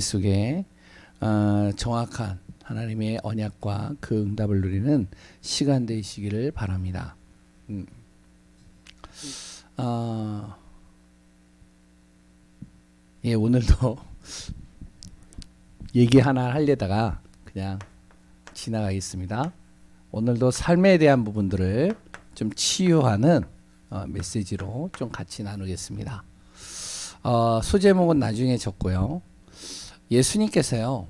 속에 정확한 하나님의 언약과 그 응답을 누리는 시간 되시기를 바랍니다. 예, 오늘도 얘기 하나 하려다가 그냥 지나가겠습니다. 오늘도 삶에 대한 부분들을 좀 치유하는 메시지로 좀 같이 나누겠습니다. 소제목은 나중에 적고요. 예수님께서요,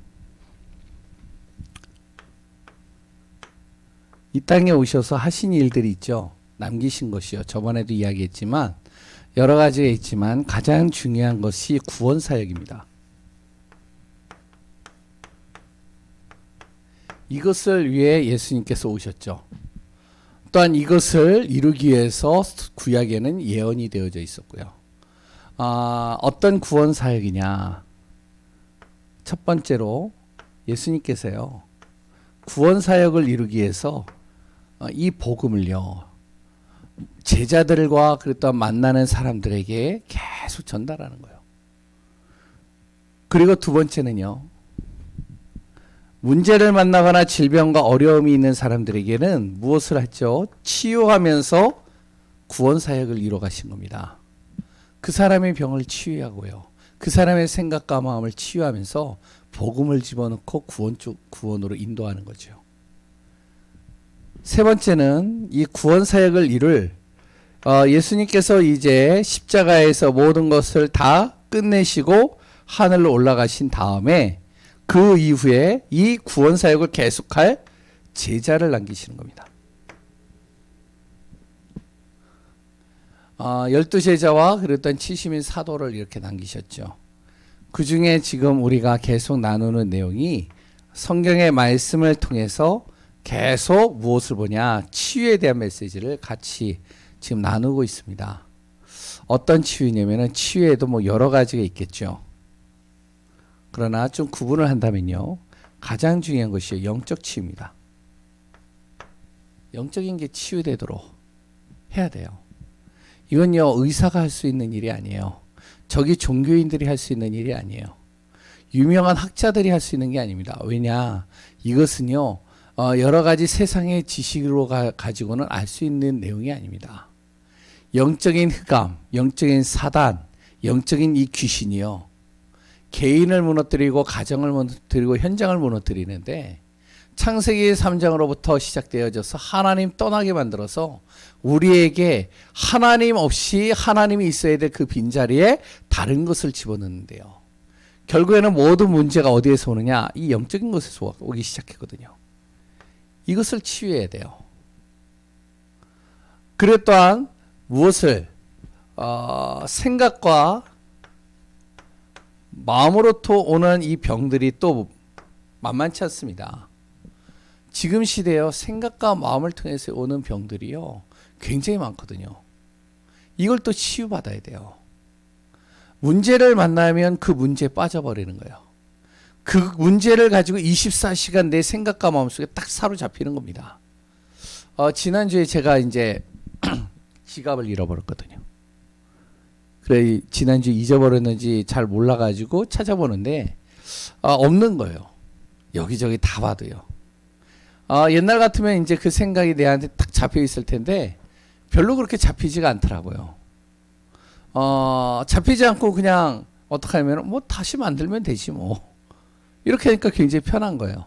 이 땅에 오셔서 하신 일들이 있죠. 남기신 것이요. 저번에도 이야기했지만 여러 가지가 있지만 가장 중요한 것이 구원 사역입니다. 이것을 위해 예수님께서 오셨죠. 또한 이것을 이루기 위해서 구약에는 예언이 되어져 있었고요. 어떤 구원 사역이냐? 첫 번째로 예수님께서요, 구원 사역을 이루기 위해서 이 복음을요, 제자들과 그랬던 만나는 사람들에게 계속 전달하는 거예요. 그리고 두 번째는요, 문제를 만나거나 질병과 어려움이 있는 사람들에게는 무엇을 했죠? 치유하면서 구원 사역을 이뤄 가신 겁니다. 그 사람의 병을 치유하고요, 그 사람의 생각과 마음을 치유하면서 복음을 집어넣고 구원으로 인도하는 거죠. 세 번째는 이 구원 사역을 이룰 예수님께서 이제 십자가에서 모든 것을 다 끝내시고 하늘로 올라가신 다음에 그 이후에 이 구원 사역을 계속할 제자를 남기시는 겁니다. 12제자와 그랬던 70인 사도를 이렇게 남기셨죠. 그 중에 지금 우리가 계속 나누는 내용이 성경의 말씀을 통해서 계속 무엇을 보냐? 치유에 대한 메시지를 같이 지금 나누고 있습니다. 어떤 치유냐면은 치유에도 뭐 여러 가지가 있겠죠. 그러나 좀 구분을 한다면요, 가장 중요한 것이 영적 치유입니다. 영적인 게 치유되도록 해야 돼요. 이건요, 의사가 할 수 있는 일이 아니에요. 저기 종교인들이 할 수 있는 일이 아니에요. 유명한 학자들이 할 수 있는 게 아닙니다. 왜냐? 이것은요, 여러 가지 세상의 지식으로 가지고는 알 수 있는 내용이 아닙니다. 영적인 흑암, 영적인 사단, 영적인 이 귀신이요, 개인을 무너뜨리고 가정을 무너뜨리고 현장을 무너뜨리는데, 창세기 3장으로부터 시작되어져서 하나님 떠나게 만들어서 우리에게 하나님 없이 하나님이 있어야 될 그 빈자리에 다른 것을 집어넣는데요. 결국에는 모든 문제가 어디에서 오느냐? 이 영적인 것에서 오기 시작했거든요. 이것을 치유해야 돼요. 그래 또한 무엇을 생각과 마음으로부터 오는 이 병들이 또 만만치 않습니다. 지금 시대요, 생각과 마음을 통해서 오는 병들이요, 굉장히 많거든요. 이걸 또 치유받아야 돼요. 문제를 만나면 그 문제에 빠져버리는 거예요. 그 문제를 가지고 24시간 내 생각과 마음 속에 딱 사로잡히는 겁니다. 지난주에 제가 이제 지갑을 잃어버렸거든요. 그래, 지난주에 잊어버렸는지 잘 몰라가지고 찾아보는데 없는 거예요. 여기저기 다 봐도요. 옛날 같으면 이제 그 생각이 내한테 딱 잡혀 있을 텐데 별로 그렇게 잡히지가 않더라고요. 잡히지 않고 그냥 어떻게 하면 뭐 다시 만들면 되지 뭐, 이렇게 하니까 굉장히 편한 거예요.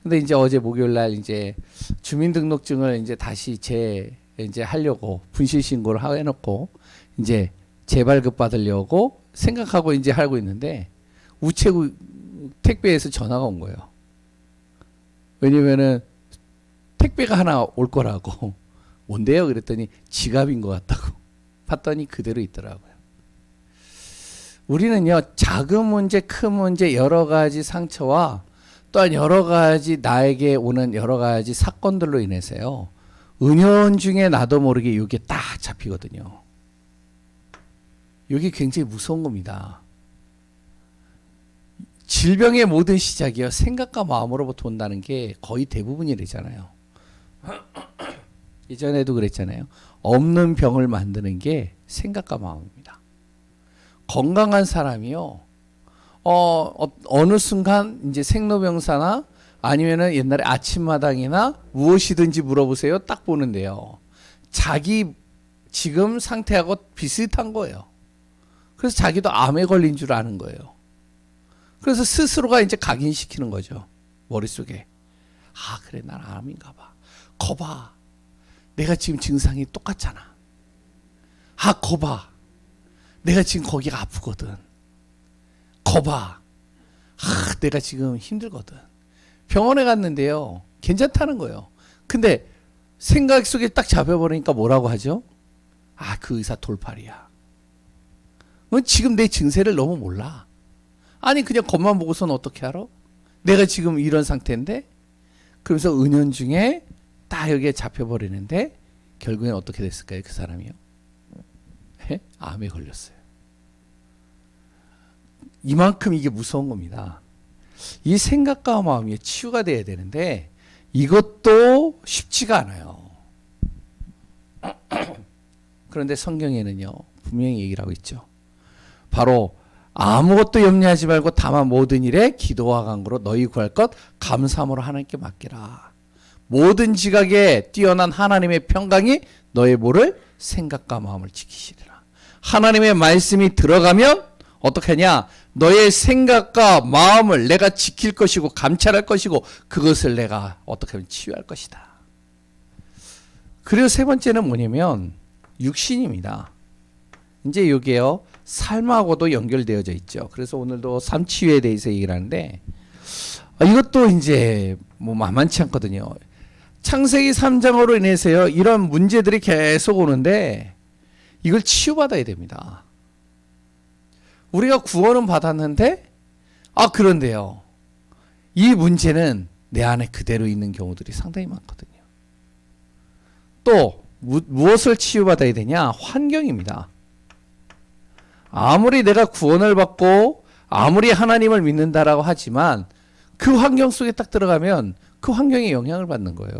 근데 이제 어제 목요일 날 이제 주민등록증을 이제 다시 이제 하려고 분실 신고를 해놓고 이제 재발급 받으려고 생각하고 이제 하고 있는데 우체국 택배에서 전화가 온 거예요. 왜냐면은 택배가 하나 올 거라고. 뭔데요? 그랬더니 지갑인 것 같다고. 봤더니 그대로 있더라고요. 우리는요, 작은 문제, 큰 문제, 여러 가지 상처와 또한 여러 가지 나에게 오는 여러 가지 사건들로 인해서요, 은연중에 나도 모르게 이게 딱 잡히거든요. 이게 굉장히 무서운 겁니다. 질병의 모든 시작이요, 생각과 마음으로부터 온다는 게 거의 대부분이래잖아요. 예전에도 그랬잖아요. 없는 병을 만드는 게 생각과 마음입니다. 건강한 사람이요, 어느 순간 이제 생로병사나 아니면은 옛날에 아침마당이나 무엇이든지 물어보세요. 딱 보는데요. 자기 지금 상태하고 비슷한 거예요. 그래서 자기도 암에 걸린 줄 아는 거예요. 그래서 스스로가 이제 각인시키는 거죠. 머릿속에. 아, 그래, 난 암인가 봐. 거봐. 내가 지금 증상이 똑같잖아. 아, 거봐. 내가 지금 거기가 아프거든. 거봐. 아, 내가 지금 힘들거든. 병원에 갔는데요. 괜찮다는 거예요. 근데 생각 속에 딱 잡혀버리니까 뭐라고 하죠? 아, 그 의사 돌팔이야. 지금 내 증세를 너무 몰라. 아니, 그냥 겉만 보고서는 어떻게 알아? 내가 지금 이런 상태인데? 그러면서 은연중에 딱 여기에 잡혀버리는데 결국엔 어떻게 됐을까요? 그 사람이요. 암에 걸렸어요. 이만큼 이게 무서운 겁니다. 이 생각과 마음이 치유가 돼야 되는데 이것도 쉽지가 않아요. 그런데 성경에는요, 분명히 얘기를 하고 있죠. 바로 아무것도 염려하지 말고 다만 모든 일에 기도와 간구로 너희 구할 것 감사함으로 하나님께 맡기라. 모든 지각에 뛰어난 하나님의 평강이 너의 뭐를 생각과 마음을 지키시리라. 하나님의 말씀이 들어가면 어떻게 하냐? 너의 생각과 마음을 내가 지킬 것이고 감찰할 것이고 그것을 내가 어떻게 하면 치유할 것이다. 그리고 세 번째는 뭐냐면 육신입니다. 이제 여기에요. 삶하고도 연결되어져 있죠. 그래서 오늘도 삶 치유에 대해서 얘기를 하는데 이것도 이제 뭐 만만치 않거든요. 창세기 3장으로 인해서요. 이런 문제들이 계속 오는데 이걸 치유받아야 됩니다. 우리가 구원은 받았는데 그런데요. 이 문제는 내 안에 그대로 있는 경우들이 상당히 많거든요. 또 무엇을 치유받아야 되냐? 환경입니다. 아무리 내가 구원을 받고 아무리 하나님을 믿는다라고 하지만 그 환경 속에 딱 들어가면 그 환경에 영향을 받는 거예요.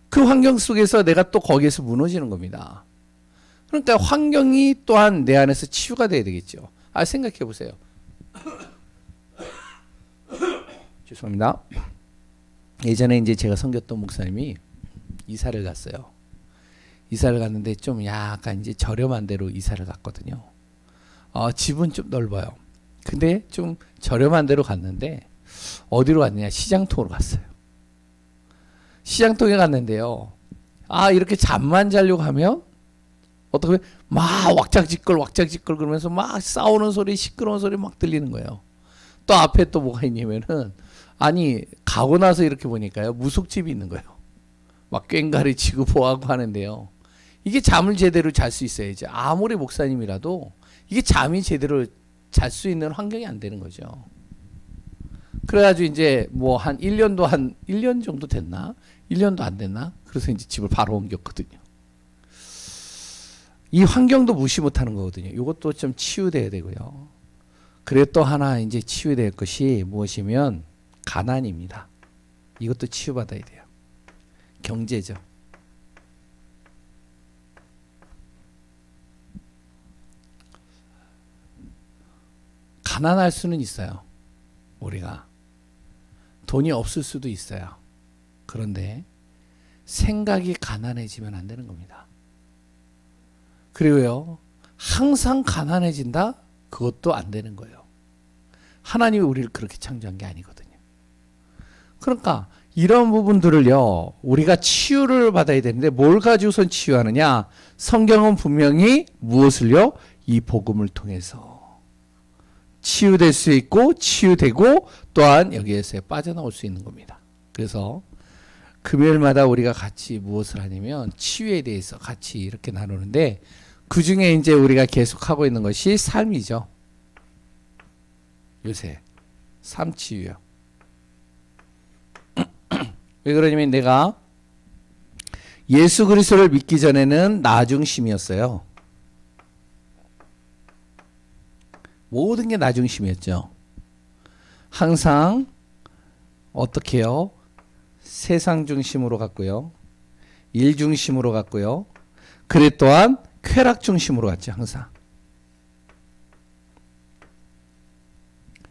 그 환경 속에서 내가 또 거기에서 무너지는 겁니다. 그러니까 환경이 또한 내 안에서 치유가 돼야 되겠죠. 생각해 보세요. 죄송합니다. 예전에 이제 제가 섬겼던 목사님이 이사를 갔어요. 이사를 갔는데 좀 약간 이제 저렴한 데로 이사를 갔거든요. 집은 좀 넓어요. 근데 좀 저렴한 데로 갔는데 어디로 갔느냐? 시장통으로 갔어요. 시장통에 갔는데요. 이렇게 잠만 자려고 하면 어떻게 막 왁작지껄 그러면서 막 싸우는 소리, 시끄러운 소리 막 들리는 거예요. 또 앞에 또 뭐가 있냐면은 가고 나서 이렇게 보니까요. 무속집이 있는 거예요. 막 꽹가리 치고 뭐하고 하는데요. 이게 잠을 제대로 잘 수 있어야지. 아무리 목사님이라도 이게 잠이 제대로 잘 수 있는 환경이 안 되는 거죠. 그래가지고 이제 뭐 한 1년 정도 됐나? 1년도 안 됐나? 그래서 이제 집을 바로 옮겼거든요. 이 환경도 무시 못하는 거거든요. 이것도 좀 치유돼야 되고요. 그리고 또 하나 이제 치유될 것이 무엇이면 가난입니다. 이것도 치유받아야 돼요. 경제죠. 가난할 수는 있어요. 우리가 돈이 없을 수도 있어요. 그런데 생각이 가난해지면 안 되는 겁니다. 그리고요, 항상 가난해진다? 그것도 안 되는 거예요. 하나님이 우리를 그렇게 창조한 게 아니거든요. 그러니까 이런 부분들을요, 우리가 치유를 받아야 되는데 뭘 가지고선 치유하느냐? 성경은 분명히 무엇을요? 이 복음을 통해서 치유될 수 있고 치유되고 또한 여기에서 빠져나올 수 있는 겁니다. 그래서 금요일마다 우리가 같이 무엇을 하냐면 치유에 대해서 같이 이렇게 나누는데 그 중에 이제 우리가 계속 하고 있는 것이 삶이죠. 요새 삶 치유요. 왜 그러냐면 내가 예수 그리스도를 믿기 전에는 나 중심이었어요. 모든 게 나 중심이었죠. 항상 어떻게 해요? 세상 중심으로 갔고요. 일 중심으로 갔고요. 그래 또한 쾌락 중심으로 갔죠. 항상.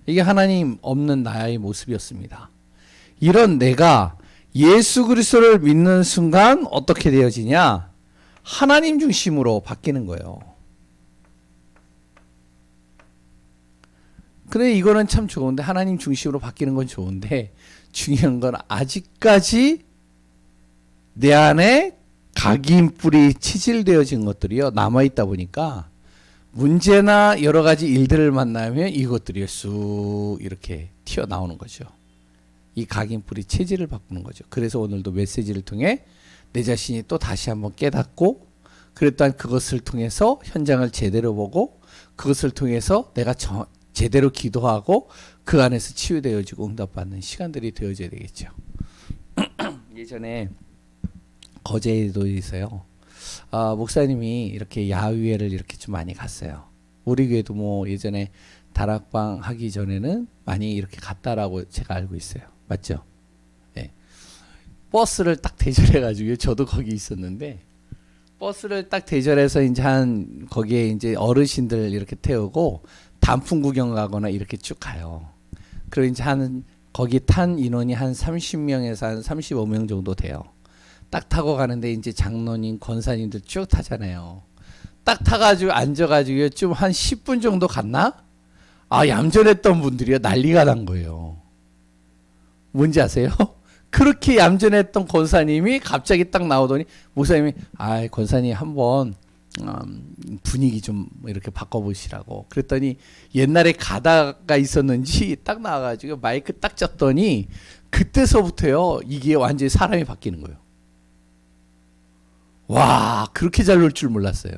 이게 하나님 없는 나의 모습이었습니다. 이런 내가 예수 그리스도를 믿는 순간 어떻게 되어지냐? 하나님 중심으로 바뀌는 거예요. 그래, 이거는 참 좋은데, 하나님 중심으로 바뀌는 건 좋은데, 중요한 건 아직까지 내 안에 각인 뿌리 치질되어진 것들이요 남아있다 보니까 문제나 여러 가지 일들을 만나면 이것들이 쑥 이렇게 튀어나오는 거죠. 이 각인 뿌리 체질을 바꾸는 거죠. 그래서 오늘도 메시지를 통해 내 자신이 또 다시 한번 깨닫고, 그랬던 그것을 통해서 현장을 제대로 보고, 그것을 통해서 내가 제대로 기도하고 그 안에서 치유되어지고 응답받는 시간들이 되어져야 되겠죠. 예전에 거제도에서요, 목사님이 이렇게 야유회를 이렇게 좀 많이 갔어요. 우리 교회도 뭐 예전에 다락방 하기 전에는 많이 이렇게 갔다라고 제가 알고 있어요. 맞죠? 네. 버스를 딱 대절해가지고, 저도 거기 있었는데, 버스를 딱 대절해서 이제 거기에 이제 어르신들 이렇게 태우고 단풍 구경 가거나 이렇게 쭉 가요. 그리고 이제 거기 탄 인원이 한 30명에서 한 35명 정도 돼요. 딱 타고 가는데 이제 장로님, 권사님들 쭉 타잖아요. 딱 타가지고 앉아가지고 좀 한 10분 정도 갔나? 얌전했던 분들이요 난리가 난 거예요. 뭔지 아세요? 그렇게 얌전했던 권사님이 갑자기 딱 나오더니 목사님이 권사님 한번 분위기 좀 이렇게 바꿔보시라고 그랬더니, 옛날에 가다가 있었는지 딱 나와가지고 마이크 딱 쳤더니 그때서부터요 이게 완전히 사람이 바뀌는 거예요. 와, 그렇게 잘 놀 줄 몰랐어요.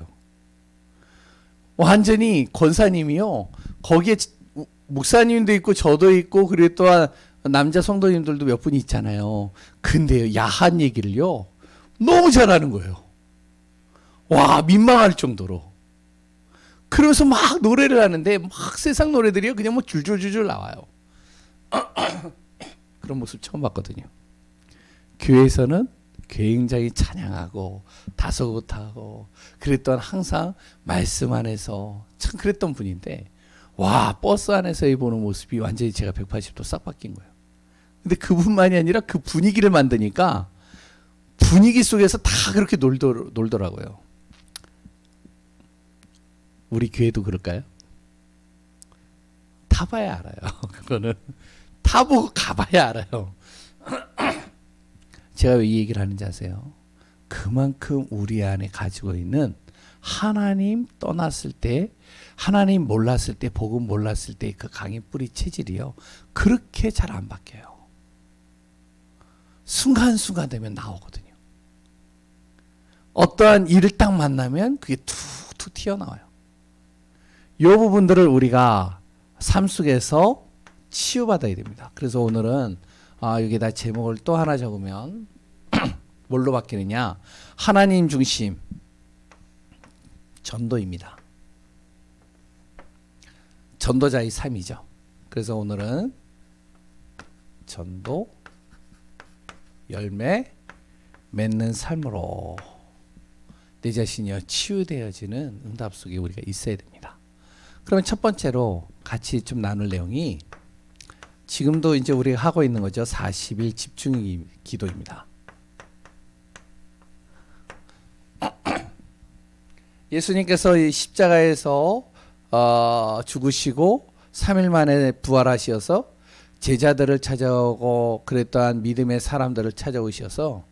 완전히 권사님이요 거기에 목사님도 있고 저도 있고, 그리고 또한 남자 성도님들도 몇 분이 있잖아요. 근데요 야한 얘기를요 너무 잘하는 거예요. 와, 민망할 정도로. 그러면서 막 노래를 하는데 막 세상 노래들이요 그냥 뭐 줄줄줄줄 나와요. 그런 모습 처음 봤거든요. 교회에서는 굉장히 찬양하고 다소곳하고, 그랬던 항상 말씀 안에서 참 그랬던 분인데, 와, 버스 안에서의 보는 모습이 완전히 제가 180도 싹 바뀐 거예요. 근데 그분만이 아니라 그 분위기를 만드니까 분위기 속에서 다 그렇게 놀더라고요. 우리 교회도 그럴까요? 타봐야 알아요. 그거는 타보고 가봐야 알아요. 제가 왜 이 얘기를 하는지 아세요? 그만큼 우리 안에 가지고 있는 하나님 떠났을 때, 하나님 몰랐을 때, 복음 몰랐을 때 그 강의 뿌리 체질이요 그렇게 잘 안 바뀌어요. 순간순간 되면 나오거든요. 어떠한 일을 딱 만나면 그게 툭툭 튀어나와요. 이 부분들을 우리가 삶 속에서 치유받아야 됩니다. 그래서 오늘은 여기다 제목을 또 하나 적으면 뭘로 바뀌느냐? 하나님 중심 전도입니다. 전도자의 삶이죠. 그래서 오늘은 전도 열매 맺는 삶으로 내 자신이 치유되어지는 응답 속에 우리가 있어야 됩니다. 그러면 첫 번째로 같이 좀 나눌 내용이, 지금도 이제 우리가 하고 있는 거죠. 40일 집중 기도입니다. 예수님께서 이 십자가에서 죽으시고 3일 만에 부활하셔서 제자들을 찾아오고 그랬던 믿음의 사람들을 찾아오셔서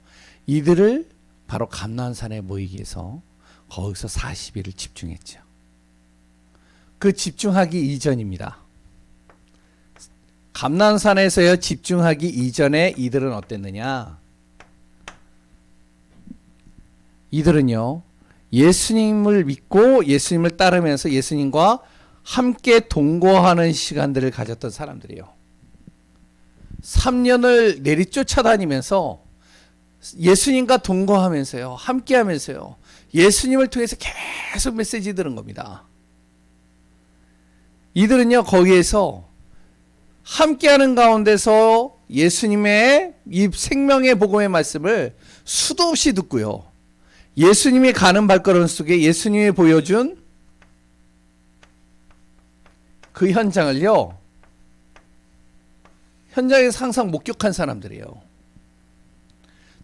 이들을 바로 감난산에 모이기 위해서 거기서 40일을 집중했죠. 그 집중하기 이전입니다. 감난산에서요 집중하기 이전에 이들은 어땠느냐? 이들은요 예수님을 믿고 예수님을 따르면서 예수님과 함께 동거하는 시간들을 가졌던 사람들이에요. 3년을 내리쫓아다니면서 예수님과 동거하면서요, 함께하면서요, 예수님을 통해서 계속 메시지 들은 겁니다. 이들은요 거기에서 함께하는 가운데서 예수님의 이 생명의 복음의 말씀을 수도 없이 듣고요, 예수님이 가는 발걸음 속에 예수님이 보여준 그 현장을요 현장에서 항상 목격한 사람들이에요.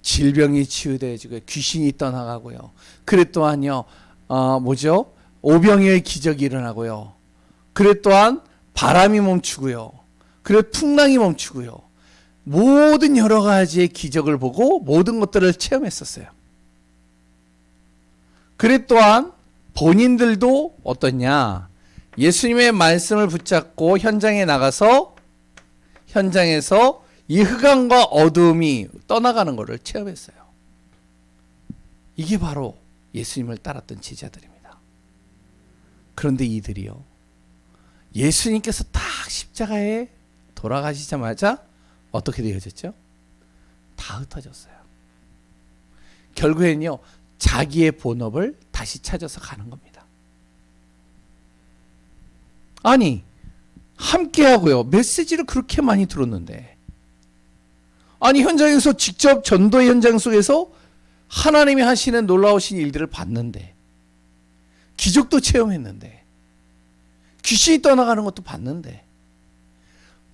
질병이 치유되어지고 귀신이 떠나가고요. 그래 또한요, 오병이어의 기적이 일어나고요. 그래 또한 바람이 멈추고요. 그래 풍랑이 멈추고요. 모든 여러 가지의 기적을 보고 모든 것들을 체험했었어요. 그래 또한 본인들도 어떠냐? 예수님의 말씀을 붙잡고 현장에 나가서 현장에서 이 흑암과 어두움이 떠나가는 것을 체험했어요. 이게 바로 예수님을 따랐던 제자들입니다. 그런데 이들이요, 예수님께서 딱 십자가에 돌아가시자마자 어떻게 되어졌죠? 다 흩어졌어요. 결국엔요, 자기의 본업을 다시 찾아서 가는 겁니다. 아니, 함께하고요, 메시지를 그렇게 많이 들었는데, 아니 현장에서 직접 전도의 현장 속에서 하나님이 하시는 놀라우신 일들을 봤는데, 기적도 체험했는데, 귀신이 떠나가는 것도 봤는데,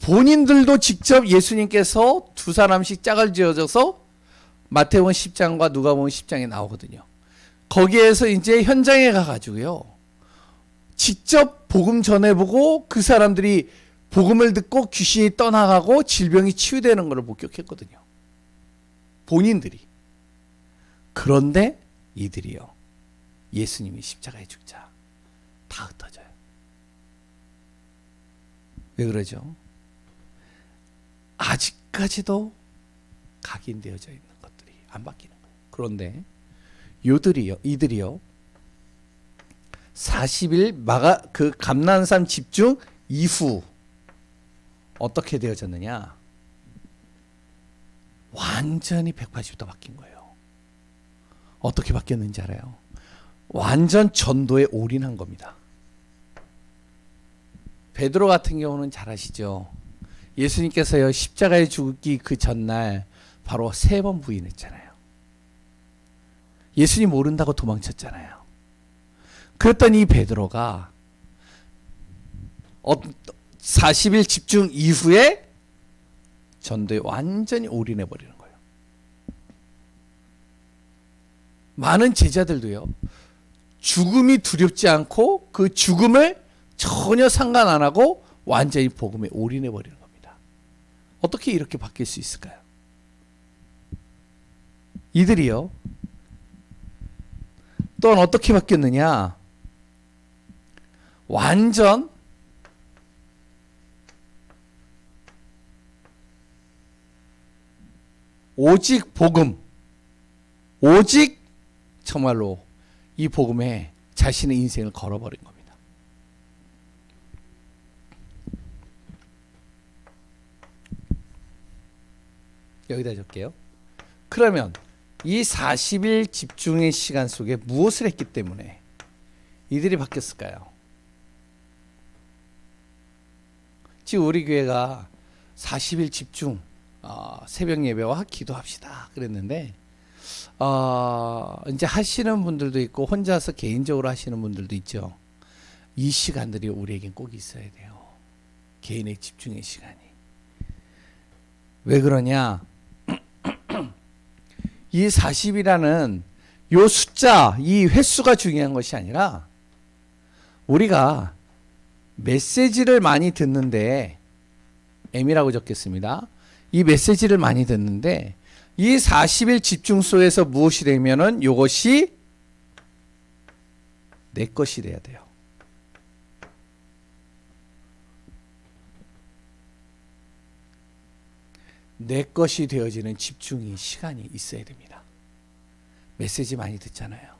본인들도 직접 예수님께서 두 사람씩 짝을 지어져서 마태복음 10장과 누가복음 10장에 나오거든요. 거기에서 이제 현장에 가가지고요, 직접 복음 전해보고 그 사람들이 복음을 듣고 귀신이 떠나가고 질병이 치유되는 것을 목격했거든요. 본인들이. 그런데 이들이요, 예수님이 십자가에 죽자 다 흩어져요. 왜 그러죠? 아직까지도 각인되어져 있는 것들이 안 바뀌는 거예요. 그런데 이들이요 40일 그 감난산 집중 이후 어떻게 되어졌느냐? 완전히 180도 바뀐 거예요. 어떻게 바뀌었는지 알아요? 완전 전도에 올인한 겁니다. 베드로 같은 경우는 잘 아시죠? 예수님께서요, 십자가에 죽기 그 전날 바로 3번 부인했잖아요. 예수님 모른다고 도망쳤잖아요. 그랬더니 이 베드로가 40일 집중 이후에 전도에 완전히 올인해 버리는 거예요. 많은 제자들도요, 죽음이 두렵지 않고 그 죽음을 전혀 상관 안 하고 완전히 복음에 올인해 버리는 겁니다. 어떻게 이렇게 바뀔 수 있을까요? 이들이요, 또한 어떻게 바뀌었느냐? 완전 오직 복음, 오직 정말로 이 복음에 자신의 인생을 걸어버린 겁니다. 여기다 적게요. 그러면 이 40일 집중의 시간 속에 무엇을 했기 때문에 이들이 바뀌었을까요? 지금 우리 교회가 40일 집중 새벽 예배와 기도합시다 그랬는데, 이제 하시는 분들도 있고 혼자서 개인적으로 하시는 분들도 있죠. 이 시간들이 우리에겐 꼭 있어야 돼요. 개인의 집중의 시간이. 왜 그러냐? 이 40이라는 요 숫자, 이 횟수가 중요한 것이 아니라 우리가 메시지를 많이 듣는데, M이라고 적겠습니다. 이 메시지를 많이 듣는데 이 40일 집중 속에서 무엇이 되면은 이것이 내 것이 돼야 돼요. 내 것이 되어지는 집중이 시간이 있어야 됩니다. 메시지 많이 듣잖아요.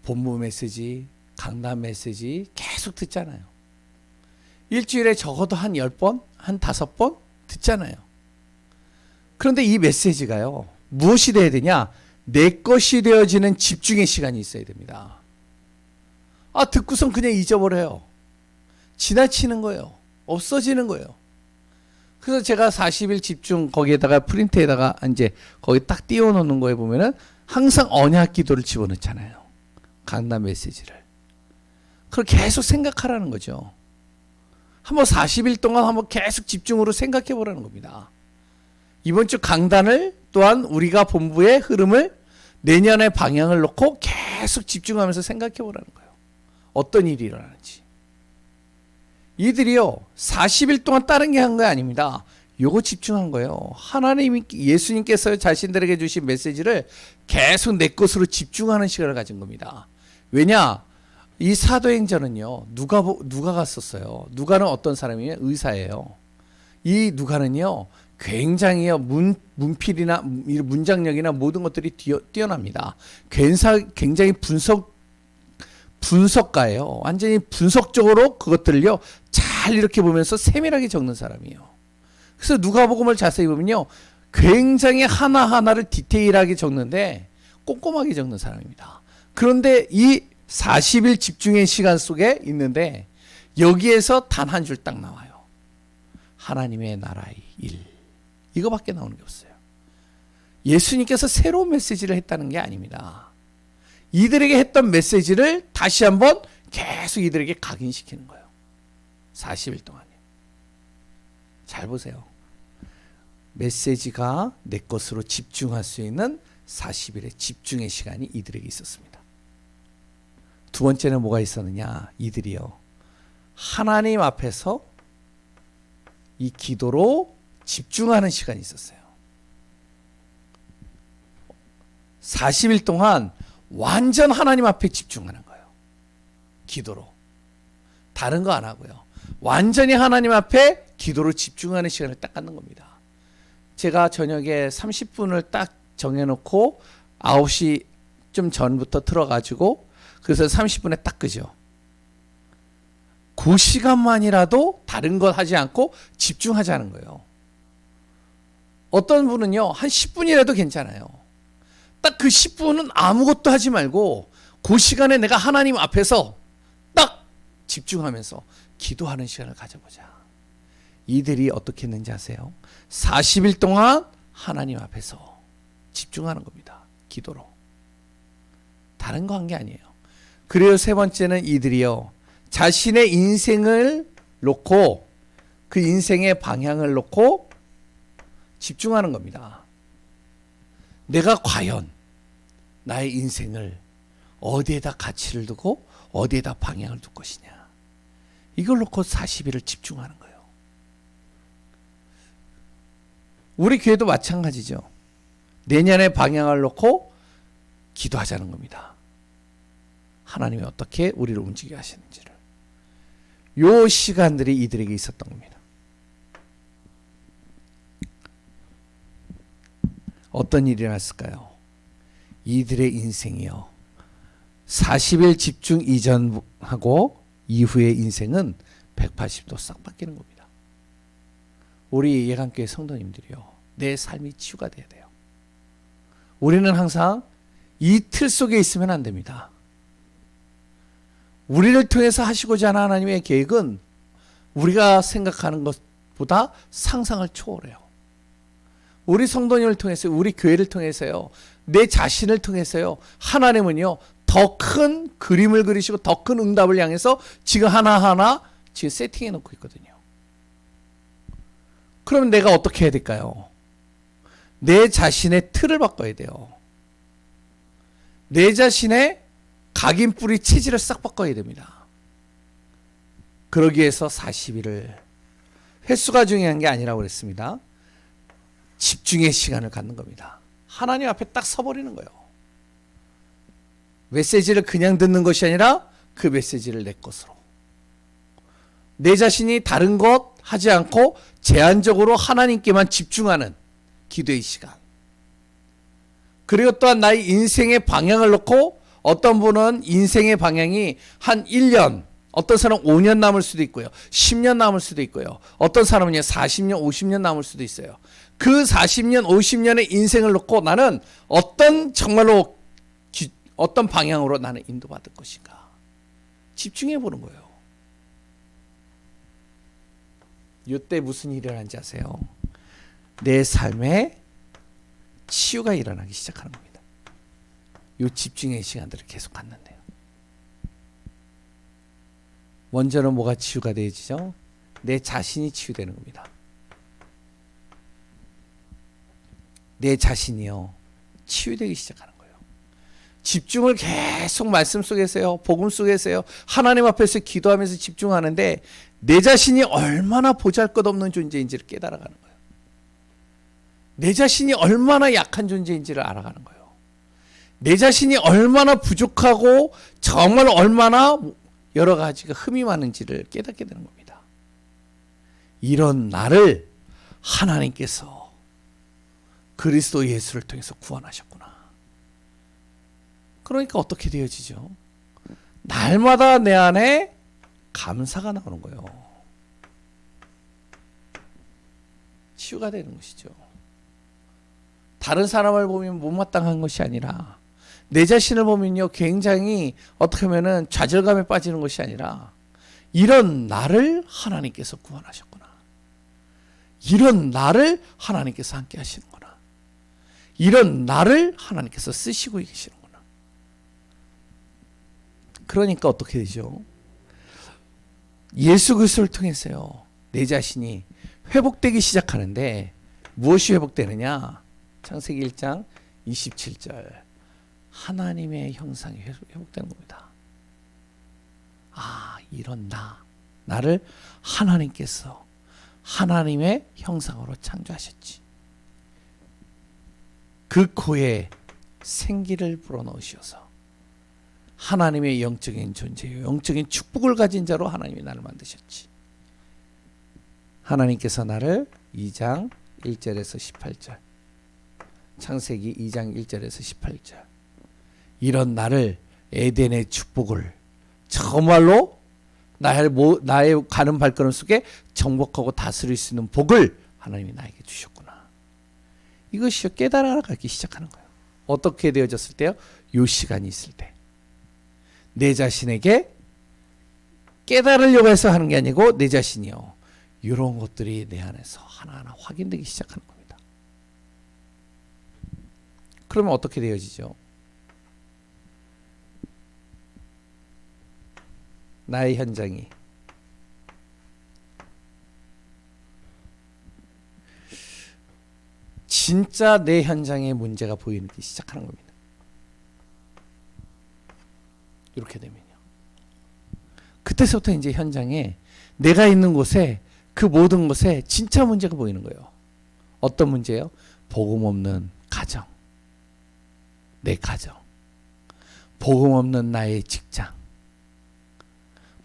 본부 메시지, 강단 메시지 계속 듣잖아요. 일주일에 적어도 한 10번, 한 5번 듣잖아요. 그런데 이 메시지가요, 무엇이 돼야 되냐? 내 것이 되어지는 집중의 시간이 있어야 됩니다. 듣고선 그냥 잊어버려요. 지나치는 거예요. 없어지는 거예요. 그래서 제가 40일 집중 거기에다가 프린트에다가 이제 거기 딱 띄워놓는 거에 보면은 항상 언약 기도를 집어넣잖아요. 강단 메시지를. 그걸 계속 생각하라는 거죠. 한번 40일 동안 한번 계속 집중으로 생각해 보라는 겁니다. 이번 주 강단을 또한 우리가 본부의 흐름을 내년의 방향을 놓고 계속 집중하면서 생각해 보라는 거예요. 어떤 일이 일어나는지. 이들이요 40일 동안 다른 게 한 거 아닙니다. 요거 집중한 거예요. 하나님이 예수님께서 자신들에게 주신 메시지를 계속 내 것으로 집중하는 시간을 가진 겁니다. 왜냐? 이 사도행전은요 누가 갔었어요. 누가는 어떤 사람이에요? 의사예요. 이 누가는요 굉장히요 문필이나 문장력이나 모든 것들이 뛰어납니다. 굉장히 분석가예요. 완전히 분석적으로 그것들을요 잘 이렇게 보면서 세밀하게 적는 사람이에요. 그래서 누가복음을 자세히 보면요 굉장히 하나하나를 디테일하게 적는데 꼼꼼하게 적는 사람입니다. 그런데 이 40일 집중의 시간 속에 있는데 여기에서 단 한 줄 딱 나와요. 하나님의 나라의 일. 이거밖에 나오는 게 없어요. 예수님께서 새로운 메시지를 했다는 게 아닙니다. 이들에게 했던 메시지를 다시 한번 계속 이들에게 각인시키는 거예요. 40일 동안에. 잘 보세요. 메시지가 내 것으로 집중할 수 있는 40일의 집중의 시간이 이들에게 있었습니다. 두 번째는 뭐가 있었느냐? 이들이요. 하나님 앞에서 이 기도로 집중하는 시간이 있었어요. 40일 동안 완전 하나님 앞에 집중하는 거예요. 기도로. 다른 거 안 하고요. 완전히 하나님 앞에 기도로 집중하는 시간을 딱 갖는 겁니다. 제가 저녁에 30분을 딱 정해놓고 9시 좀 전부터 틀어가지고 그래서 30분에 딱 끄죠. 그 시간만이라도 다른 것 하지 않고 집중하자는 거예요. 어떤 분은요 한 10분이라도 괜찮아요. 딱 그 10분은 아무것도 하지 말고 그 시간에 내가 하나님 앞에서 딱 집중하면서 기도하는 시간을 가져보자. 이들이 어떻게 했는지 아세요? 40일 동안 하나님 앞에서 집중하는 겁니다. 기도로. 다른 거 한 게 아니에요. 그리고 세 번째는 이들이요. 자신의 인생을 놓고 그 인생의 방향을 놓고 집중하는 겁니다. 내가 과연 나의 인생을 어디에다 가치를 두고 어디에다 방향을 둘 것이냐. 이걸 놓고 40일을 집중하는 거예요. 우리 교회도 마찬가지죠. 내년의 방향을 놓고 기도하자는 겁니다. 하나님이 어떻게 우리를 움직여 하시는지를. 요 시간들이 이들에게 있었던 겁니다. 어떤 일이 일어났을까요? 이들의 인생이요. 40일 집중 이전하고 이후의 인생은 180도 싹 바뀌는 겁니다. 우리 예강교회 성도님들이요. 내 삶이 치유가 돼야 돼요. 우리는 항상 이 틀 속에 있으면 안 됩니다. 우리를 통해서 하시고자 하는 하나님의 계획은 우리가 생각하는 것보다 상상을 초월해요. 우리 성도님을 통해서, 우리 교회를 통해서요, 내 자신을 통해서요, 하나님은요, 더 큰 그림을 그리시고 더 큰 응답을 향해서 지금 하나하나 지금 세팅해 놓고 있거든요. 그럼 내가 어떻게 해야 될까요? 내 자신의 틀을 바꿔야 돼요. 내 자신의 각인뿌리 체질을 싹 바꿔야 됩니다. 그러기 위해서 40일을 횟수가 중요한 게 아니라고 그랬습니다. 집중의 시간을 갖는 겁니다. 하나님 앞에 딱 서버리는 거예요. 메시지를 그냥 듣는 것이 아니라 그 메시지를 내 것으로. 내 자신이 다른 것 하지 않고 제한적으로 하나님께만 집중하는 기도의 시간. 그리고 또한 나의 인생의 방향을 놓고 어떤 분은 인생의 방향이 한 1년, 어떤 사람은 5년 남을 수도 있고요. 10년 남을 수도 있고요. 어떤 사람은 40년, 50년 남을 수도 있어요. 그 40년, 50년의 인생을 놓고 나는 어떤 정말로 어떤 방향으로 나는 인도받을 것인가. 집중해 보는 거예요. 이때 무슨 일이 일어난지 아세요? 내 삶에 치유가 일어나기 시작하는 겁니다. 이 집중의 시간들을 계속 갖는데요. 먼저는 뭐가 치유가 되어지죠? 내 자신이 치유되는 겁니다. 내 자신이요 치유되기 시작하는 거예요. 집중을 계속 말씀 속에서요, 복음 속에서요, 하나님 앞에서 기도하면서 집중하는데 내 자신이 얼마나 보잘것없는 존재인지를 깨달아가는 거예요. 내 자신이 얼마나 약한 존재인지를 알아가는 거예요. 내 자신이 얼마나 부족하고 정말 얼마나 여러 가지가 흠이 많은지를 깨닫게 되는 겁니다. 이런 나를 하나님께서 그리스도 예수를 통해서 구원하셨구나. 그러니까 어떻게 되어지죠? 날마다 내 안에 감사가 나오는 거예요. 치유가 되는 것이죠. 다른 사람을 보면 못마땅한 것이 아니라 내 자신을 보면요 굉장히 어떻게 하면은 좌절감에 빠지는 것이 아니라 이런 나를 하나님께서 구원하셨구나. 이런 나를 하나님께서 함께 하시는구나. 이런 나를 하나님께서 쓰시고 계시는구나. 그러니까 어떻게 되죠? 예수 그리스도를 통해서요 내 자신이 회복되기 시작하는데 무엇이 회복되느냐? 창세기 1장 27절 하나님의 형상이 회복되는 겁니다. 아, 이런 나를 하나님께서 하나님의 형상으로 창조하셨지. 그 코에 생기를 불어넣으셔서 하나님의 영적인 존재요, 영적인 축복을 가진 자로 하나님이 나를 만드셨지. 하나님께서 나를 2장 1절에서 18절, 창세기 2장 1절에서 18절, 이런 나를 에덴의 축복을 정말로 나의 가는 발걸음 속에 정복하고 다스릴 수 있는 복을 하나님이 나에게 주셨구나. 이것이 깨달아가기 시작하는 거예요. 어떻게 되어졌을 때요? 요 시간이 있을 때. 내 자신에게 깨달으려고 해서 하는 게 아니고 내 자신이요, 이런 것들이 내 안에서 하나하나 확인되기 시작하는 겁니다. 그러면 어떻게 되어지죠? 나의 현장이 진짜 내 현장에 문제가 보이기 시작하는 겁니다. 이렇게 되면요, 그때서부터 이제 현장에 내가 있는 곳에 그 모든 것에 진짜 문제가 보이는 거예요. 어떤 문제예요? 복음 없는 가정, 내 가정, 복음 없는 나의 직장,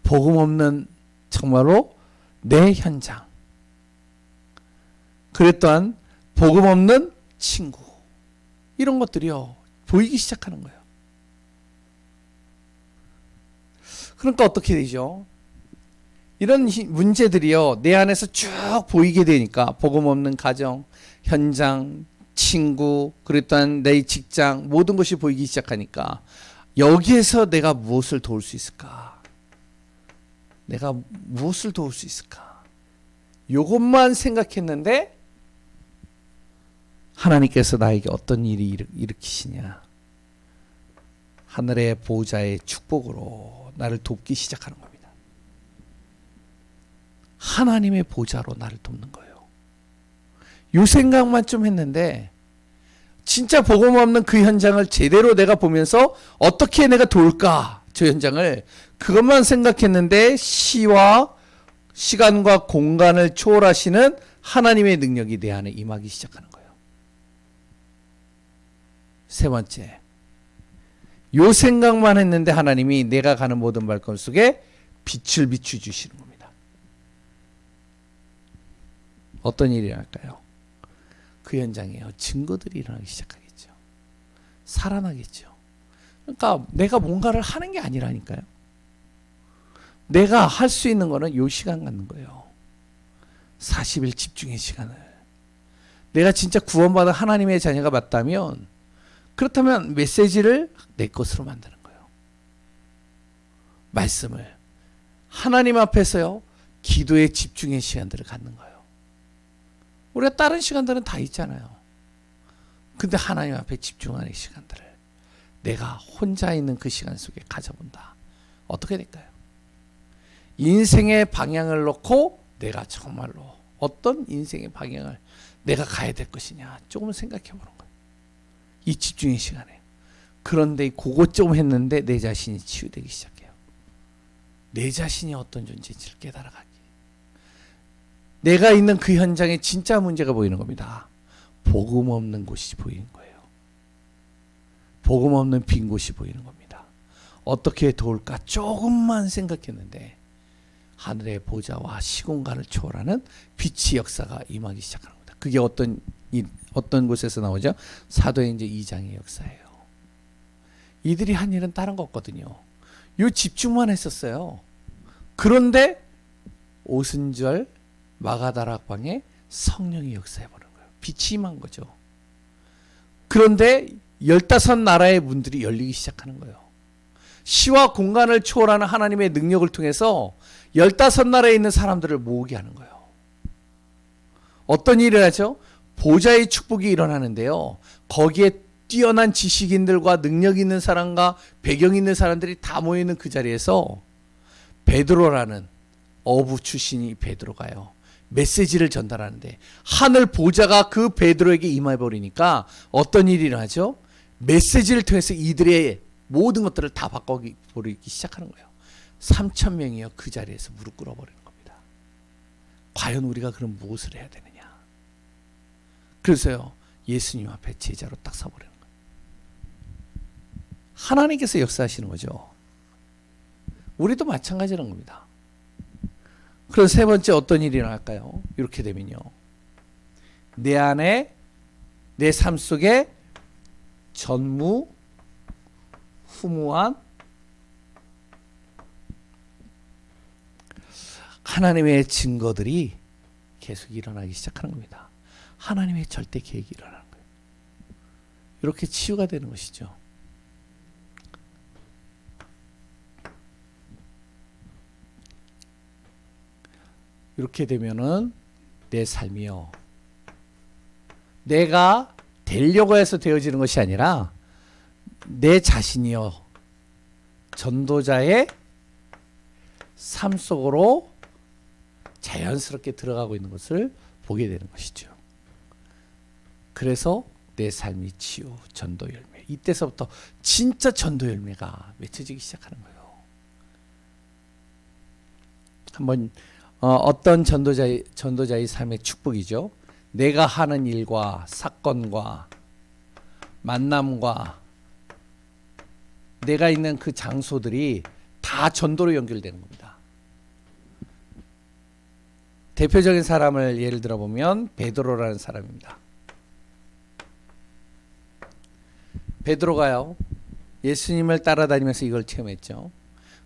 복음 없는 정말로 내 현장, 그랬 또한 복음 없는 친구, 이런 것들이요 보이기 시작하는 거예요. 그러니까 어떻게 되죠? 이런 문제들이요 내 안에서 쭉 보이게 되니까 복음 없는 가정, 현장, 친구, 그랬 또한 내 직장, 모든 것이 보이기 시작하니까 여기에서 내가 무엇을 도울 수 있을까? 내가 무엇을 도울 수 있을까? 이것만 생각했는데 하나님께서 나에게 어떤 일이 일으키시냐? 하늘의 보호자의 축복으로 나를 돕기 시작하는 겁니다. 하나님의 보좌로 나를 돕는 거예요. 요 생각만 좀 했는데 진짜 복음 없는 그 현장을 제대로 내가 보면서 어떻게 내가 도울까? 저 현장을 그것만 생각했는데 시와 시간과 공간을 초월하시는 하나님의 능력이 내 안에 임하기 시작하는 거예요. 세 번째, 요 생각만 했는데 하나님이 내가 가는 모든 발걸음 속에 빛을 비추주시는 겁니다. 어떤 일이 일어날까요? 그 현장에요 증거들이 일어나기 시작하겠죠. 살아나겠죠. 그러니까 내가 뭔가를 하는 게 아니라니까요. 내가 할 수 있는 거는 요 시간 갖는 거예요. 40일 집중의 시간을. 내가 진짜 구원받은 하나님의 자녀가 맞다면, 그렇다면 메시지를 내 것으로 만드는 거예요. 말씀을 하나님 앞에서요 기도에 집중의 시간들을 갖는 거예요. 우리가 다른 시간들은 다 있잖아요. 근데 하나님 앞에 집중하는 시간들을 내가 혼자 있는 그 시간 속에 가져본다. 어떻게 될까요? 인생의 방향을 놓고 내가 정말로 어떤 인생의 방향을 내가 가야 될 것이냐 조금 생각해 보는 거예요. 이 집중의 시간에. 그런데 그거 좀 했는데 내 자신이 치유되기 시작해요. 내 자신이 어떤 존재인지를 깨달아가기. 내가 있는 그 현장에 진짜 문제가 보이는 겁니다. 복음 없는 곳이 보이는 거예요. 복음 없는 빈 곳이 보이는 겁니다. 어떻게 도울까 조금만 생각했는데 하늘의 보좌와 시공간을 초월하는 빛의 역사가 임하기 시작하는 겁니다. 그게 어떤 곳에서 나오죠? 사도행전 2장의 역사예요. 이들이 한 일은 다른 거 없거든요. 요 집중만 했었어요. 그런데 오순절 마가다락방에 성령이 역사해버린 거예요. 빛이 임한 거죠. 그런데 15나라의 문들이 열리기 시작하는 거예요. 시와 공간을 초월하는 하나님의 능력을 통해서 15나라에 있는 사람들을 모으게 하는 거예요. 어떤 일을 하죠? 보좌의 축복이 일어나는데요. 거기에 뛰어난 지식인들과 능력 있는 사람과 배경 있는 사람들이 다 모이는 그 자리에서 베드로라는 어부 출신이 베드로가요. 메시지를 전달하는데 하늘 보좌가 그 베드로에게 임해버리니까 어떤 일이 일어나죠? 메시지를 통해서 이들의 모든 것들을 다 바꿔버리기 시작하는 거예요. 3,000명이요 그 자리에서 무릎 꿇어버리는 겁니다. 과연 우리가 그럼 무엇을 해야 되느냐? 그래서요 예수님 앞에 제자로 딱 서버리는 거예요. 하나님께서 역사하시는 거죠. 우리도 마찬가지라는 겁니다. 그럼 세 번째 어떤 일이 일어날까요? 이렇게 되면요. 내 안에 내 삶 속에 전무후무한 하나님의 증거들이 계속 일어나기 시작하는 겁니다. 하나님의 절대 계획이 일어나는 거예요. 이렇게 치유가 되는 것이죠. 이렇게 되면은 내 삶이요. 내가 되려고 해서 되어지는 것이 아니라 내 자신이요. 전도자의 삶 속으로 자연스럽게 들어가고 있는 것을 보게 되는 것이죠. 그래서 내 삶이 치유, 전도 열매. 이때서부터 진짜 전도 열매가 맺혀지기 시작하는 거예요. 한번 어떤 전도자의 삶의 축복이죠. 내가 하는 일과 사건과 만남과 내가 있는 그 장소들이 다 전도로 연결되는 겁니다. 대표적인 사람을 예를 들어보면 베드로라는 사람입니다. 베드로가요 예수님을 따라다니면서 이걸 체험했죠.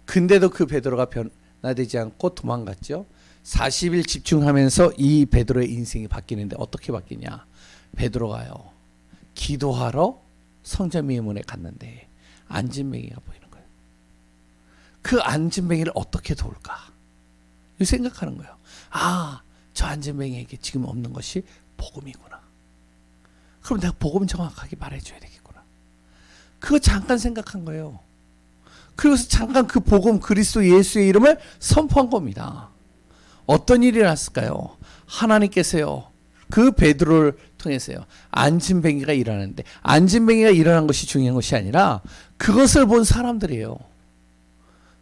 근데도 그 베드로가 변화되지 않고 도망갔죠. 40일 집중하면서 이 베드로의 인생이 바뀌는데 어떻게 바뀌냐? 베드로가요 기도하러 성전 미문에 갔는데 안진뱅이가 보이는 거예요. 그 안진뱅이를 어떻게 도울까? 이 생각하는 거예요. 아, 저 안진뱅이에게 지금 없는 것이 복음이구나. 그럼 내가 복음 정확하게 말해줘야 되겠구나. 그거 잠깐 생각한 거예요. 그래서 잠깐 그 복음 그리스도 예수의 이름을 선포한 겁니다. 어떤 일이 났을까요? 하나님께서요 그 베드로를 통해서요 안진뱅이가 일어나는데 안진뱅이가 일어난 것이 중요한 것이 아니라 그것을 본 사람들이에요.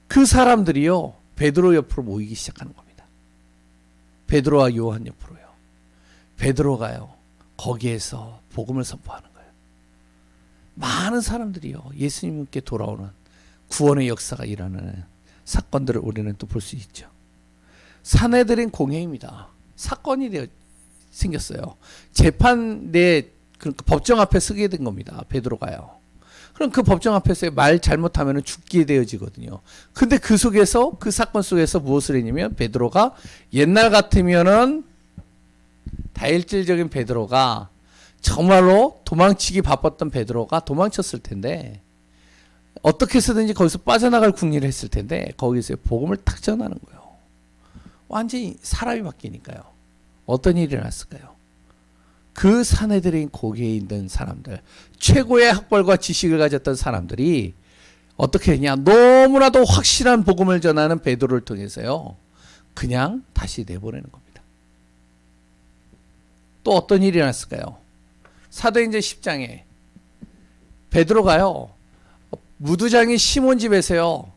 그 사람들이요 베드로 옆으로 모이기 시작하는 겁니다. 베드로와 요한 옆으로요. 베드로가요 거기에서 복음을 선포하는 거예요. 많은 사람들이요 예수님께 돌아오는 구원의 역사가 일어나는 사건들을 우리는 또 볼 수 있죠. 사내들인 공회입니다. 사건이 생겼어요. 재판 그러니까 법정 앞에 서게 된 겁니다. 베드로가요. 그럼 그 법정 앞에서 말 잘못하면 죽게 되어지거든요. 근데 그 속에서 그 사건 속에서 무엇을 했냐면 베드로가 옛날 같으면은 다혈질적인 베드로가 정말로 도망치기 바빴던 베드로가 도망쳤을 텐데 어떻게 해서든지 거기서 빠져나갈 궁리를 했을 텐데 거기서 복음을 탁 전하는 거예요. 완전히 사람이 바뀌니까요. 어떤 일이 났을까요? 그 사내들인 고개에 있는 사람들, 최고의 학벌과 지식을 가졌던 사람들이 어떻게 했냐? 너무나도 확실한 복음을 전하는 베드로를 통해서요. 그냥 다시 내보내는 겁니다. 또 어떤 일이 일어났을까요? 사도행전 10장에 베드로가요, 무두장이 시몬 집에서요,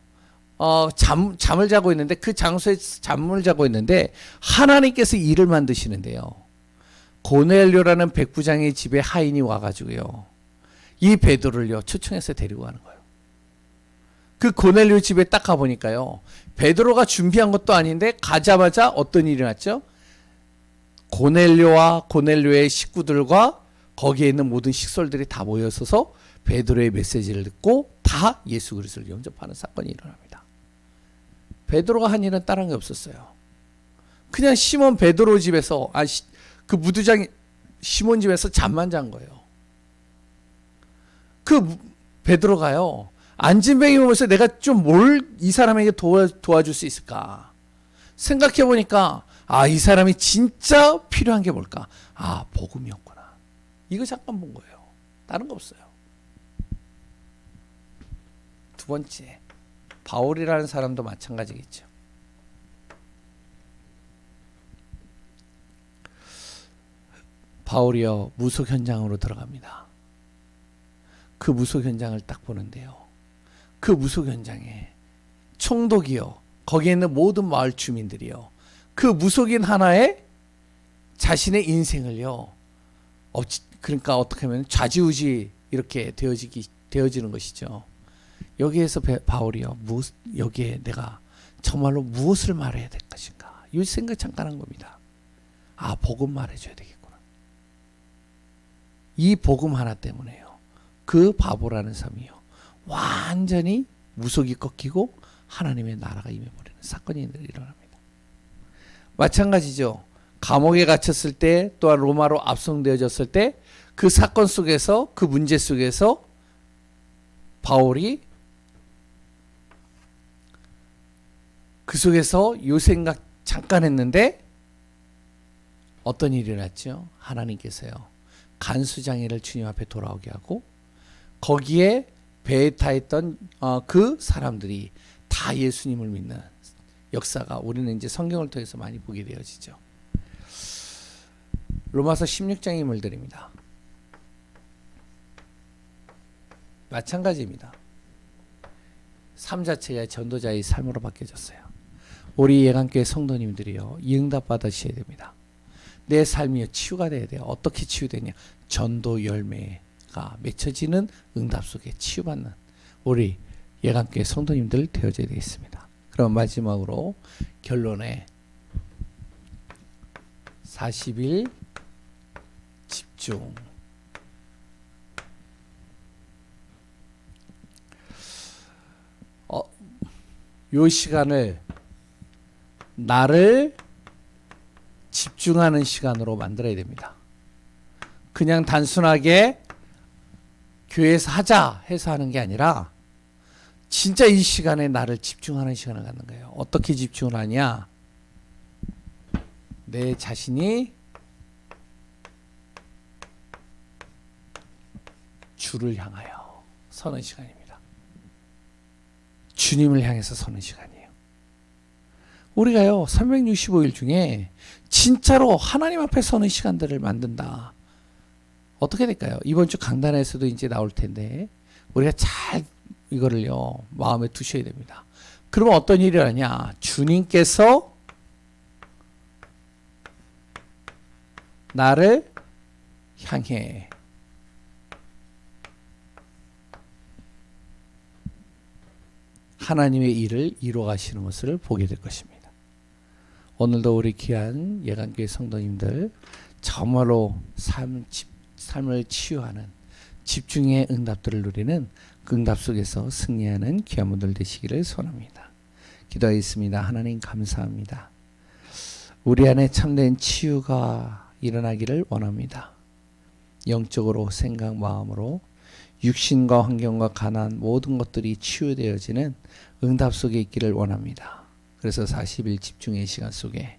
잠을 자고 있는데, 그 장소에 잠을 자고 있는데 하나님께서 일을 만드시는데요. 고넬료라는 백부장의 집에 하인이 와가지고요, 이 베드로를요 초청해서 데리고 가는 거예요. 그 고넬료 집에 딱 가보니까요, 베드로가 준비한 것도 아닌데 가자마자 어떤 일이 났죠? 고넬료와 고넬료의 식구들과 거기에 있는 모든 식솔들이 다 모여서서 베드로의 메시지를 듣고 다 예수 그리스도를 영접하는 사건이 일어납니다. 베드로가 한 일은 다른 게 없었어요. 그냥 시몬 베드로 집에서, 그 무두장 시몬 집에서 잠만 잔 거예요. 그 베드로가요, 안진뱅이 보면서 내가 좀 뭘 이 사람에게 도와줄 수 있을까 생각해 보니까, 이 사람이 진짜 필요한 게 뭘까? 복음이었구나. 이거 잠깐 본 거예요. 다른 거 없어요. 두 번째, 바울이라는 사람도 마찬가지겠죠. 바울이요, 무속 현장으로 들어갑니다. 그 무속 현장을 딱 보는데요, 그 무속 현장에 총독이요, 거기에 있는 모든 마을 주민들이요, 그 무속인 하나에 자신의 인생을요, 그러니까 어떻게 하면 좌지우지 이렇게 되어지는 것이죠. 여기에서 바울이요, 여기에 내가 정말로 무엇을 말해야 될 것인가, 이 생각 잠깐 한 겁니다. 복음 말해줘야 되겠구나. 이 복음 하나 때문에요, 그 바보라는 사람이요, 완전히 무속이 꺾이고 하나님의 나라가 임해버리는 사건이 일어납니다. 마찬가지죠. 감옥에 갇혔을 때, 또한 로마로 압송되어졌을 때, 그 사건 속에서, 그 문제 속에서 바울이 그 속에서 요 생각 잠깐 했는데 어떤 일이 일어났죠? 하나님께서요, 간수장애를 주님 앞에 돌아오게 하고, 거기에 배에 타 있던 그 사람들이 다 예수님을 믿는 역사가 우리는 이제 성경을 통해서 많이 보게 되어지죠. 로마서 16장의 인물들입니다. 마찬가지입니다. 삶 자체가 전도자의 삶으로 바뀌어졌어요. 우리 예강교회 성도님들이요, 이 응답 받으셔야 됩니다. 내 삶이 치유가 돼야 돼요. 어떻게 치유되냐? 전도 열매가 맺혀지는 응답 속에 치유받는 우리 예강교회 성도님들 되어져야 되겠습니다. 그럼 마지막으로 결론에 40일 집중. 요 시간을 나를 집중하는 시간으로 만들어야 됩니다. 그냥 단순하게 교회에서 하자 해서 하는 게 아니라 진짜 이 시간에 나를 집중하는 시간을 갖는 거예요. 어떻게 집중을 하냐? 내 자신이 주를 향하여 서는 시간입니다. 주님을 향해서 서는 시간이에요. 우리가요, 365일 중에 진짜로 하나님 앞에 서는 시간들을 만든다. 어떻게 될까요? 이번 주 강단에서도 이제 나올 텐데 우리가 잘 이거를요, 마음에 두셔야 됩니다. 그러면 어떤 일이 일어나냐? 주님께서 나를 향해 하나님의 일을 이루어 가시는 것을 보게 될 것입니다. 오늘도 우리 귀한 예강교회 성도님들 정말로 삶을 치유하는 집중의 응답들을 누리는 그 응답 속에서 승리하는 귀한 분들 되시기를 소원합니다. 기도하겠습니다. 하나님 감사합니다. 우리 안에 참된 치유가 일어나기를 원합니다. 영적으로, 생각, 마음으로 육신과 환경과 가난 모든 것들이 치유되어지는 응답 속에 있기를 원합니다. 그래서 40일 집중의 시간 속에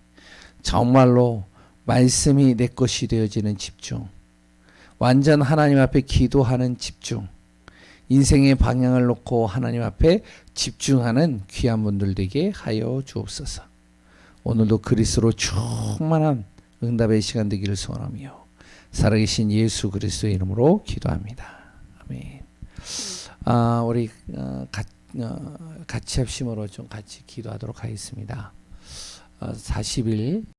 정말로 말씀이 내 것이 되어지는 집중, 완전 하나님 앞에 기도하는 집중, 인생의 방향을 놓고 하나님 앞에 집중하는 귀한 분들 되게 하여 주옵소서. 오늘도 그리스도로 충만한 응답의 시간 되기를 소원하며 살아계신 예수 그리스도의 이름으로 기도합니다. 아멘. 우리 같이 합심으로 좀 같이 기도하도록 하겠습니다. 40일